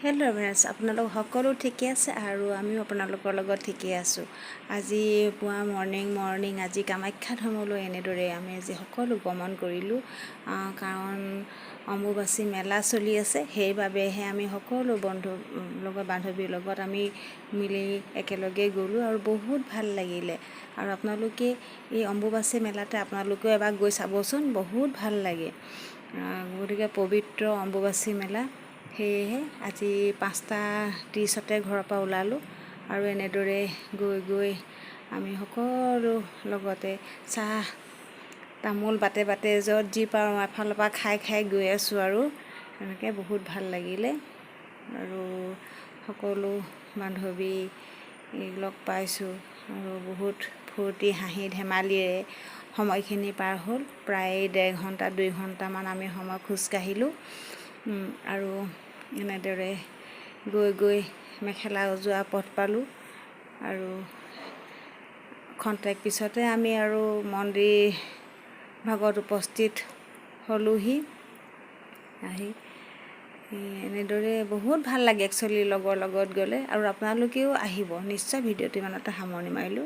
Hello' friends, আপোনালোক সকলো ঠিকে আছে আৰু আমিও আপোনালোকৰ লগত ঠিকে আছোঁ। আজি পুৱা মৰ্ণিং আজি কামাখ্যা ধামলৈ এনেদৰে আমি আজি সকলো গমন কৰিলোঁ, কাৰণ অম্বুবাচী মেলা চলি আছে। সেইবাবেহে আমি সকলো বান্ধৱীৰ লগত আমি মিলি একেলগে গ'লোঁ আৰু বহুত ভাল লাগিলে। আৰু আপোনালোকে এই অম্বুবাচী মেলাতে আপোনালোকেও এবাৰ গৈ চাবচোন, বহুত ভাল লাগে। গতিকে পবিত্ৰ অম্বুবাচী মেলা, সেয়েহে আজি 5:30 ঘৰৰ পৰা ওলালোঁ আৰু এনেদৰে গৈ আমি সকলো লগতে চাহ তামোল বাটে বাটে য'ত যি পাৰোঁ এফালৰ পৰা খাই গৈ আছোঁ আৰু এনেকৈ বহুত ভাল লাগিলে। আৰু সকলো বান্ধৱী লগ পাইছোঁ আৰু বহুত ফূৰ্তি হাঁহি ধেমালিৰে সময়খিনি পাৰ হ'ল। প্ৰায় 1.5 ঘণ্টা 2 ঘণ্টামান আমি সময় খোজকাঢ়িলোঁ আৰু এনেদৰে গৈ মেখেলা উজোৱা পথ পালোঁ আৰু খন্তেক পিছতে আমি আৰু মন্দিৰ ভাগত উপস্থিত হ'লোঁহি। আহি এনেদৰে বহুত ভাল লাগে একচুৱেলি লগৰ লগত গ'লে, আৰু আপোনালোকেও আহিব নিশ্চয়। ভিডিঅ'টো ইমানতে সামৰণি মাৰিলোঁ।